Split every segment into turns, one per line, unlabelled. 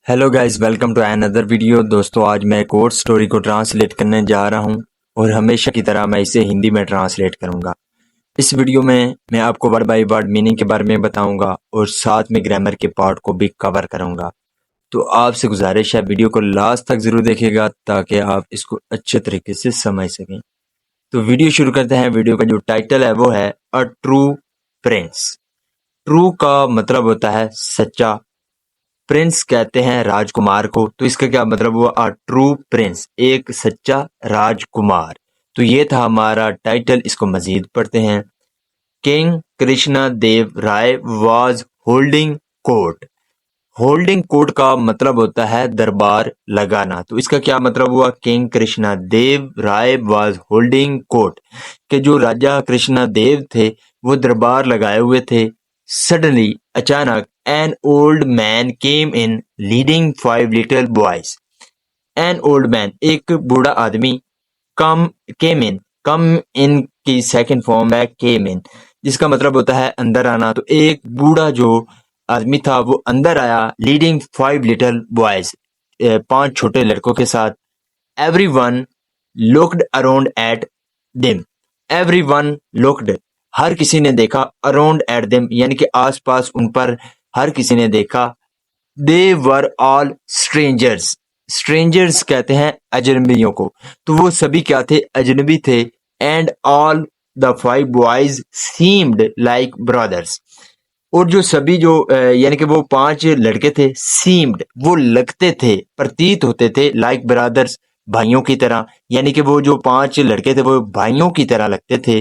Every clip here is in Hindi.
Hello guys, welcome to another video. दोस्तों, आज मैं एक और स्टोरी को ट्रांसलेट करने जा रहा हूं और हमेशा की तरह मैं इसे हिंदी में ट्रांसलेट करूंगा। इस वीडियो में मैं आपको वर्ड बाय वर्ड मीनिंग के बारे में बताऊंगा और साथ में ग्रामर के पार्ट को भी कवर करूंगा। तो आपसे गुजारिश है, वीडियो को लास्ट तक जरूर देखिएगा ताकि आप इसको अच्छे तरीके से समझ सकें। तो वीडियो शुरू करते हैं। वीडियो का जो टाइटल है वो है अ ट्रू प्रिंस। ट्रू का मतलब होता है सच्चा, प्रिंस कहते हैं राजकुमार को, तो इसका क्या मतलब हुआ? अ ट्रू प्रिंस, एक सच्चा राजकुमार। तो ये था हमारा टाइटल। इसको मजीद पढ़ते हैं। King Krishna Deva Raya was holding court. Holding court का मतलब होता है दरबार लगाना। तो इसका क्या मतलब हुआ? King Krishna Deva Raya was holding court, के जो राजा कृष्णा देव थे वो दरबार लगाए हुए थे। सडनली, अचानक, an old man came in leading 5 little boys. An old man, एक बूढ़ा आदमी, कम कम इन की सेकंड फॉर्म है केम इन, जिसका मतलब होता है अंदर आना। तो एक बूढ़ा जो आदमी था वो अंदर आया, लीडिंग 5 लिटिल बॉयज, 5 छोटे लड़कों के साथ। Everyone looked around at them. Everyone looked, हर किसी ने देखा, अराउंड एट देम यानी कि आसपास उन पर हर किसी ने देखा। दे वर ऑल स्ट्रेंजर्स। स्ट्रेंजर्स कहते हैं अजनबियों को। तो वो सभी क्या थे? अजनबी थे। And all the 5 boys seemed like brothers. और जो सभी जो यानी कि वो 5 लड़के थे, सीम्ड वो लगते थे, प्रतीत होते थे, लाइक ब्रदर्स भाइयों की तरह। यानी कि वो जो 5 लड़के थे वो भाइयों की तरह लगते थे।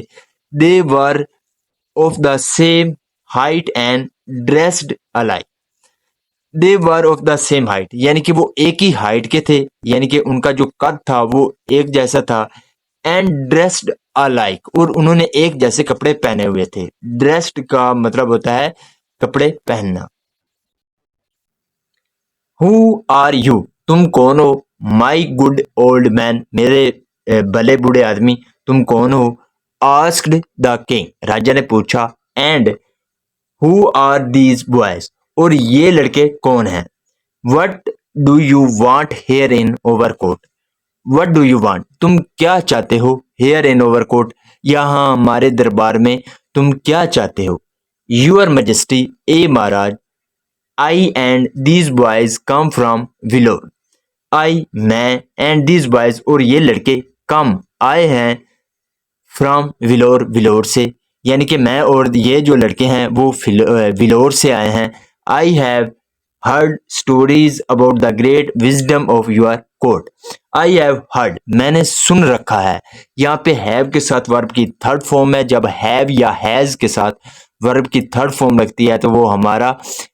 They were of the same height and dressed alike. They were of the same height यानी कि वो एक ही हाइट के थे, यानी कि उनका जो कद था वो एक जैसा था। एंड ड्रेस्ड अलाइक, और उन्होंने एक जैसे कपड़े पहने हुए थे। ड्रेस्ड का मतलब होता है कपड़े पहनना। हु आर यू, तुम कौन हो? माई गुड ओल्ड मैन, मेरे भले बूढ़े आदमी, तुम कौन हो? आस्क्ड द किंग, राजा ने पूछा। And who are these boys, और ये लड़के कौन हैं? What do you want here in overcoat. What do you want, तुम क्या चाहते हो? हेयर इन ओवरकोट, यहाँ हमारे दरबार में तुम क्या चाहते हो? यूर मजेस्टी, ए महाराज, I and these boys come from Vilor. I, मैं, एंड दीज बॉयज, और ये लड़के, कम आए हैं, फ्रॉम विलोर, विलोर से, यानी कि मैं और ये जो लड़के हैं वो विलोर से आए हैं। I have heard stories about the great wisdom of your court. I have heard, मैंने सुन रखा है। यहाँ पे हैव के साथ वर्ब की थर्ड फॉर्म है। जब हैव या हैज के साथ वर्ब की थर्ड फॉर्म लगती है तो वो हमारा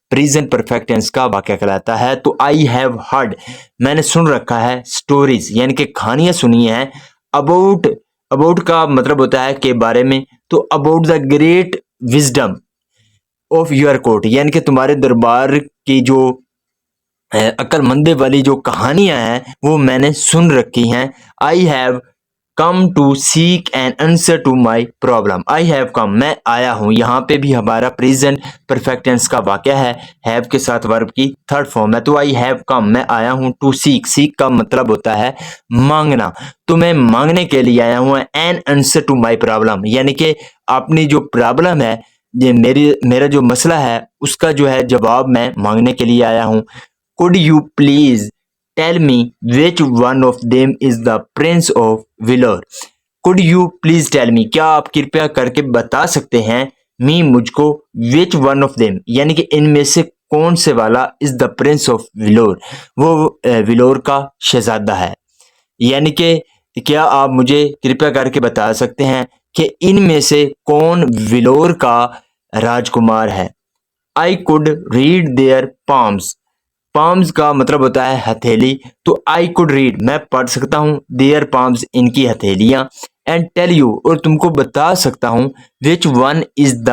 प्रेजेंट परफेक्ट टेंस का वाक्य कहलाता है। तो आई हैव हर्ड, मैंने सुन रखा है, स्टोरीज यानी कि कहानियां सुनी हैं। अबाउट, अबाउट का मतलब होता है के बारे में। तो about the great wisdom of your court, यानी कि तुम्हारे दरबार की जो अक्लमंदे वाली जो कहानियां हैं वो मैंने सुन रखी हैं। I have come to seek an answer to my problem. I have come, मैं आया हूँ। यहाँ पे भी हमारा प्रेजेंट परफेक्ट टेंस का वाक्य है, हैव के साथ वर्ब की थर्ड फॉर्म है। तो आई हैव कम, मैं आया हूँ। टू सीक, सीक का मतलब होता है मांगना। तो मैं मांगने के लिए आया हूँ। An answer to my problem, यानी कि अपनी जो प्रॉब्लम है, ये मेरा जो मसला है उसका जो है जवाब मैं मांगने के लिए आया हूँ। Could you please tell me which one of them is the prince of Vilor. Could you please tell me, क्या आप कृपया करके बता सकते हैं, मी मुझको, विच वन ऑफ देम यानी कि इनमें से कौन से वाला, इज द प्रिंस ऑफ विलोर, वो विलोर का शहजादा है। यानी कि क्या आप मुझे कृपया करके बता सकते हैं कि इनमें से कौन विलोर का राजकुमार है। I could read their palms. Palms का मतलब होता है हथेली। तो आई कुड रीड, मैं पढ़ सकता हूँ, देयर पाम्स, इनकी हथेलियां। एंड टेल यू, और तुमको बता सकता हूँ, which one is the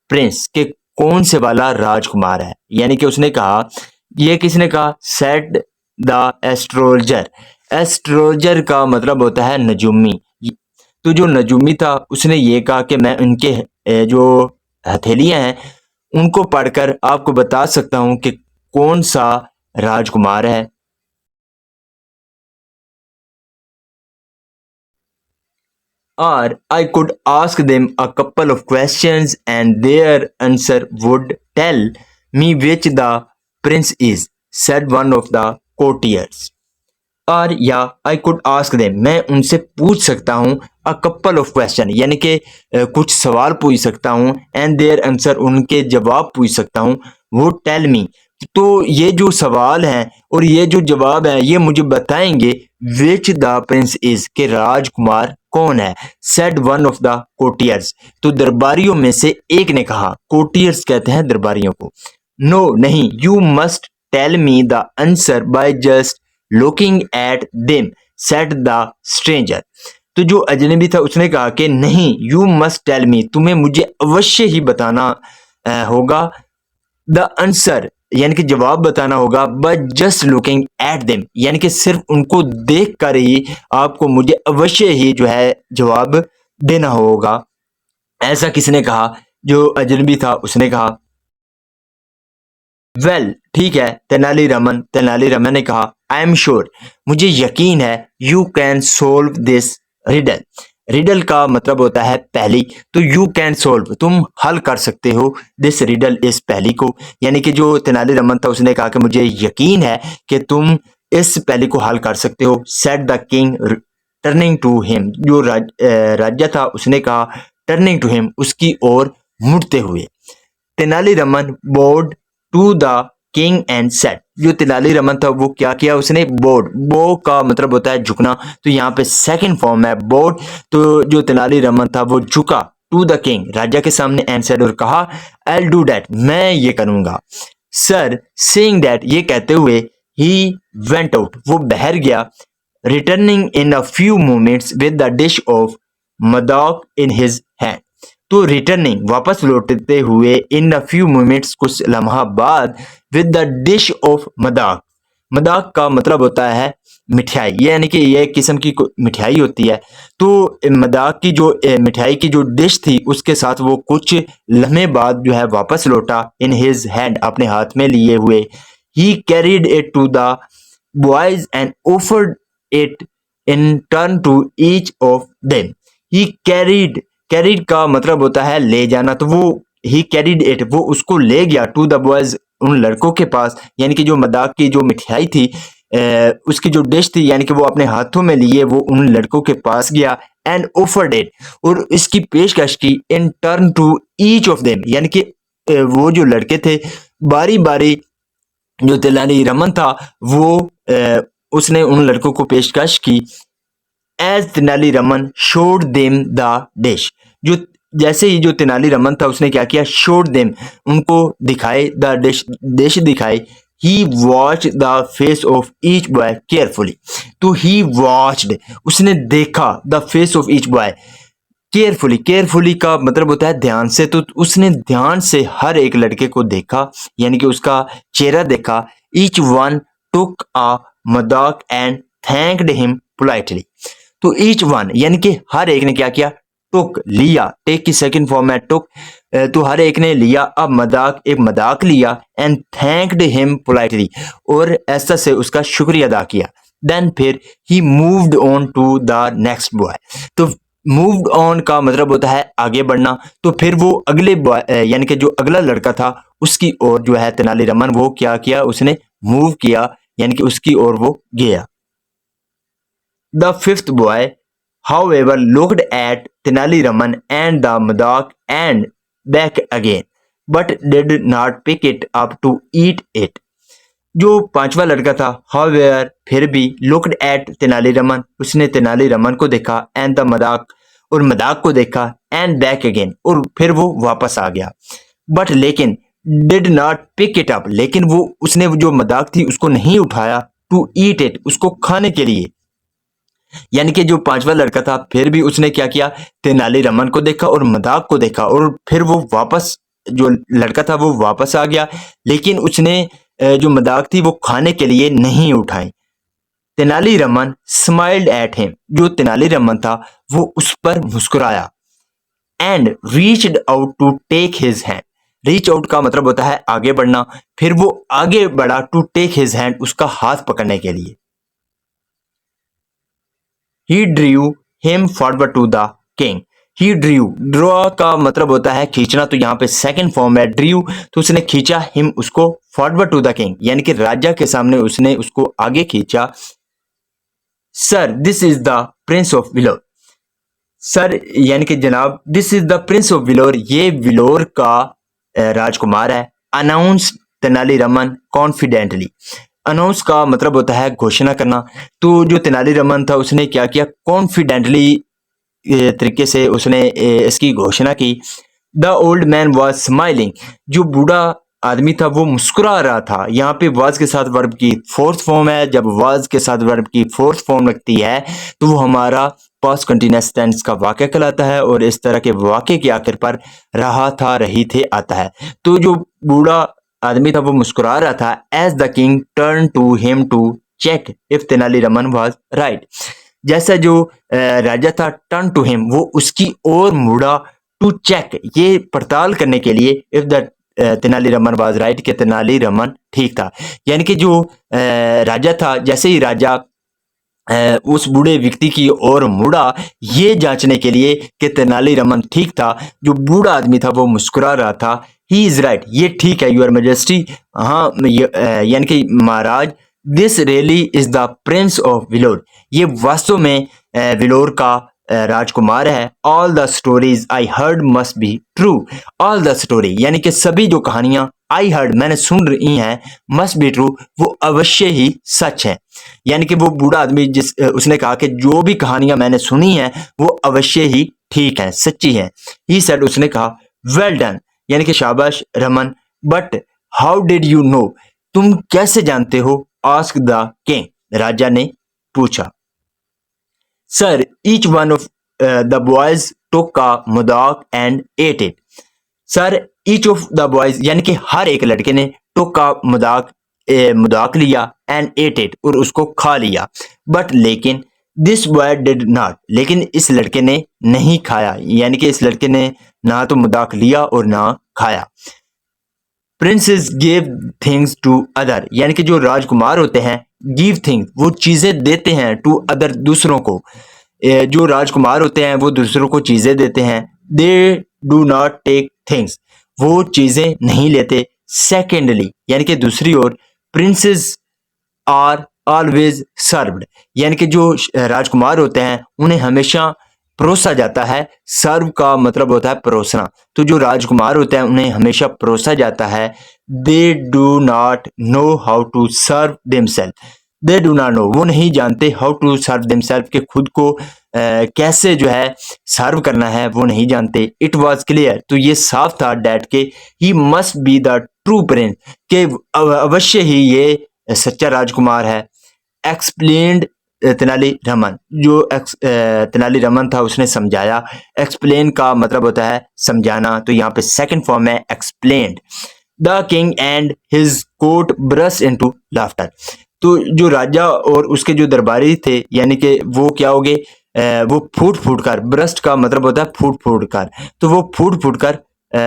Prince, के कौन से वाला राजकुमार है। यानी कि उसने कहा, ये किसने कहा? Said the एस्ट्रोलजर। एस्ट्रोलजर का मतलब होता है नजूमी। तो जो नजूमी था उसने ये कहा कि मैं उनके जो हथेलियां हैं उनको पढ़कर आपको बता सकता हूं कि कौन सा राजकुमार है। Or I could ask them a couple of questions and their answer would tell me which the prince is, said one of the courtiers. और या आई कुड आस्क देम, मैं उनसे पूछ सकता हूँ अ कपल ऑफ क्वेश्चन, यानी कि कुछ सवाल पूछ सकता हूँ, एंड देयर आंसर, उनके जवाब पूछ सकता हूँ, वो टेल मी, तो ये जो सवाल हैं और ये जो जवाब हैं ये मुझे बताएंगे विच द प्रिंस इज, के राजकुमार कौन है, said one of the courtiers, तो दरबारियों में से एक ने कहा, कोटियर्स कहते हैं दरबारियों को, नो नहीं, you must tell me the answer by just looking at them, said the stranger, तो जो अजनबी था उसने कहा कि नहीं, यू मस्ट टेल मी, तुम्हें मुझे अवश्य ही बताना होगा, द आंसर यानी कि जवाब बताना होगा, but just looking at them, यानी कि सिर्फ उनको देख कर ही आपको मुझे अवश्य ही जो है जवाब देना होगा। ऐसा किसने कहा? जो अजनबी था उसने कहा। वेल ठीक है, तेनालीरामन ने कहा, आई एम श्योर, मुझे यकीन है, you can solve this riddle, riddle का मतलब होता है पहली, तो यू कैन सोल्व, तुम हल कर सकते हो, दिस रिडल, इस पहली को, यानी कि जो तेनालीरामन था उसने कहा कि मुझे यकीन है कि तुम इस पहली को हल कर सकते हो, said the king turning to him, जो राजा था उसने कहा टर्निंग टू हिम, उसकी ओर मुड़ते हुए, Tenaliraman bowed to the king and said, जो तेनालीरामन था वो क्या किया उसने, बोर्ड, बो का मतलब होता है झुकना, तो यहाँ पे सेकंड फॉर्म है बोर्ड, तो जो तेनालीरामन था वो झुका टू द किंग, राजा के सामने, एंड सेड, और कहा, आई डू दैट, मैं ये करूंगा, सर सेइंग दैट, ये कहते हुए, ही वेंट आउट, वो बाहर गया, returning in a few moments with the dish of मदाक इन हिज हैंड, तो रिटर्निंग वापस लौटते हुए, इन अ फ्यू मोमेंट्स कुछ लम्हा बाद, विद द डिश ऑफ मदाक, मदाक का मतलब होता है मिठाई, यानी कि ये एक किस्म की मिठाई होती है, तो मदाक की जो मिठाई की जो डिश थी उसके साथ वो कुछ लम्हे बाद जो है वापस लौटा, इन हिज हैंड, अपने हाथ में लिए हुए, he carried it to the boys and offered it in turn to each of them, he carried का मतलब होता है ले जाना, तो वो ही कैरीड इट, वो उसको ले गया, टू द बॉयज, उन लड़कों के पास, यानी कि जो मदाक की जो मिठाई थी, उसकी जो डिश थी, यानी कि वो अपने हाथों में लिए वो उन लड़कों के पास गया, एंड ऑफर्ड इट, और इसकी पेशकश की, in turn to each of them, यानी कि वो जो लड़के थे बारी बारी, जो तेनालीरामन था वो उसने उन लड़कों को पेशकश की, as Tenaliraman showed them the dish, जो जैसे ही जो तेनालीरामन था उसने क्या किया, शोड देम, उनको दिखाए, द डिश दिखाई, he watch the face of each boy carefully, तो ही वॉच्ड, उसने देखा, the face of each boy carefully, carefully का मतलब होता है ध्यान से, तो उसने ध्यान से हर एक लड़के को देखा, यानी कि उसका चेहरा देखा, ईच वन टुक अ मदाक एंड थैंक्ड हिम पोलाइटली, तो ईच वन यानी कि हर एक ने क्या किया, टुक लिया, टेक की सेकंड फॉर्म है टुक, तो हर एक ने लिया, अब मदाक, एक मदाक लिया, एंड थैंक्ड हिम पोलाइटली, और ऐसा से उसका शुक्रिया अदा किया, देन फिर he moved on to the next boy, तो मूव्ड ऑन का मतलब होता है आगे बढ़ना, तो फिर वो अगले यानी कि जो अगला लड़का था उसकी ओर जो है तेनालीरामन वो क्या किया, उसने मूव किया, यानी कि उसकी ओर वो गया। The fifth boy, however, looked at Tenali Raman and the Madak and back again, but did not pick it up to eat it. जो पांचवा लड़का था, however, फिर भी looked at तेनालीरामन, उसने तेनालीरामन को देखा, and the मदाक, और मदाक को देखा, and back again, और फिर वो वापस आ गया, but लेकिन did not pick it up, लेकिन वो उसने जो मदाक थी उसको नहीं उठाया, to eat it, उसको खाने के लिए, यानी कि जो पांचवा लड़का था फिर भी उसने क्या किया, तेनालीरामन को देखा और मदाक को देखा, और फिर वो वापस, जो लड़का था वो वापस आ गया, लेकिन उसने जो मदाक थी वो खाने के लिए नहीं उठाई। तेनालीरामन स्माइल्ड एट हिम, जो तेनालीरामन था वो उस पर मुस्कुराया, and reached out to take his hand, reach out का मतलब होता है आगे बढ़ना, फिर वो आगे बढ़ा टू टेक हिज हैंड, उसका हाथ पकड़ने के लिए। He drew him forward to the king. He drew, draw का मतलब होता है खींचना, तो यहाँ पे सेकंड फॉर्म है ड्रीव, तो उसने खींचा हिम उसको फॉरवर्ड टू द किंग, यानी कि राजा के सामने उसने उसको आगे खींचा। Sir this is the prince of Vilor. Sir यानी कि जनाब, this is the prince of Vilor, ये विलोर का राजकुमार है। Announce Tenali Raman confidently. अनाउंस का मतलब होता है घोषणा करना, तो जो तेनालीरामन था उसने क्या किया, कॉन्फिडेंटली तरीके से उसने इसकी घोषणा की। The old man was smiling, जो बूढ़ा आदमी था वो मुस्कुरा रहा था। यहाँ पे वाज के साथ वर्ब की फोर्थ फॉर्म है, जब वाज के साथ वर्ब की फोर्थ फॉर्म लगती है तो वो हमारा पास्ट कंटिन्यूअस टेंस का वाक्य कहलाता है, और इस तरह के वाक्य के आखिर पर रहा था, रही थे आता है। तो जो बूढ़ा आदमी था वो मुस्कुरा रहा था। As the king turn to him to check if Tenaliraman was right, जैसा जो राजा था टर्न टू हिम, वो उसकी ओर मुड़ा, टू चेक ये पड़ताल करने के लिए, if the Tenali Raman was right, कि तेनालीरामन ठीक था। यानी कि जो राजा था, जैसे ही राजा उस बूढ़े व्यक्ति की ओर मुड़ा, ये जांचने के लिए कि तेनालीरामन ठीक था, जो बूढ़ा आदमी था वो मुस्कुरा रहा था। ही इज राइट, ये ठीक है यूर मेजेस्टी, हाँ यानी कि महाराज। This really is the prince of Vilor, ये वास्तव में विलोर का राजकुमार है। All the stories I heard must be true. All the story यानी कि सभी जो कहानियां आई हर्ड मैंने सुन रही हैं, मस्ट बी ट्रू वो अवश्य ही सच है। यानी कि वो बूढ़ा आदमी जिस उसने कहा कि जो भी कहानियां मैंने सुनी हैं वो अवश्य ही ठीक है, सच्ची है। ही सेड, उसने कहा वेल डन, यानी कि शाबाश Raman, but how did you know, तुम कैसे जानते हो। आस्क द किंग, राजा ने पूछा। Sir each one of the boys took a मदाक and ate it. Sir each of the boys यानी कि हर एक लड़के ने टुक अ मदाक लिया एंड एट इट, और उसको खा लिया। बट लेकिन दिस बॉय डिड नॉट, लेकिन इस लड़के ने नहीं खाया, यानी कि इस लड़के ने ना तो मदाक लिया और ना खाया। Princes give things to other, यानी कि जो राजकुमार होते हैं, गिव थिंग्स वो चीजें देते हैं, टू अदर दूसरों को। जो राजकुमार होते हैं वो दूसरों को चीजें देते हैं। They do not take things, वो चीजें नहीं लेते। सेकेंडली यानी कि दूसरी ओर, प्रिंसेस आर ऑलवेज सर्व्ड, यानी कि जो राजकुमार होते हैं उन्हें हमेशा परोसा जाता है। सर्व का मतलब होता है परोसना, तो जो राजकुमार होते हैं उन्हें हमेशा परोसा जाता है। They do not know how to serve themselves. They do not know, वो नहीं जानते, हाउ टू सर्व देमसेल्फ, के खुद को कैसे जो है सर्व करना है वो नहीं जानते। इट वॉज क्लियर, तो ये साफ था डैट के he must be the true Prince, के अवश्य ही ये सच्चा राजकुमार है। एक्सप्लेन्ड तेनालीरामन, जो तेनालीरामन था उसने समझाया। एक्सप्लेन का मतलब होता है समझाना, तो यहाँ पे सेकंड फॉर्म है explained. The king and his court burst into laughter, तो जो राजा और उसके जो दरबारी थे, यानी कि वो क्या हो गए, वो फूट फूट कर, ब्रस्ट का मतलब होता है फूट फूट कर, तो वो फूट फूट कर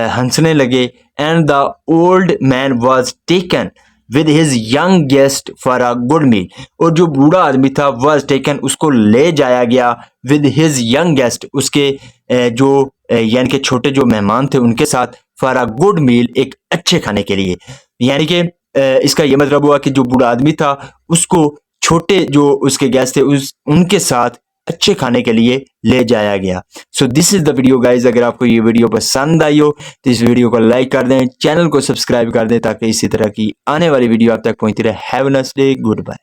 हंसने लगे। And the old man was taken with his young guest for a good meal, और जो बूढ़ा आदमी था वॉज टेकन, उसको ले जाया गया, विद हिज यंग गेस्ट, उसके जो यानी कि छोटे जो मेहमान थे उनके साथ, फॉर अ गुड मील, एक अच्छे खाने के लिए। यानी कि इसका ये मतलब हुआ कि जो बूढ़ा आदमी था उसको छोटे जो उसके गेस्ट थे उनके साथ अच्छे खाने के लिए ले जाया गया। So this is the video guys, अगर आपको ये वीडियो पसंद आई हो तो इस वीडियो को लाइक कर दें, चैनल को सब्सक्राइब कर दें, ताकि इसी तरह की आने वाली वीडियो आप तक पहुंचती रहे। Have a nice day, good bye.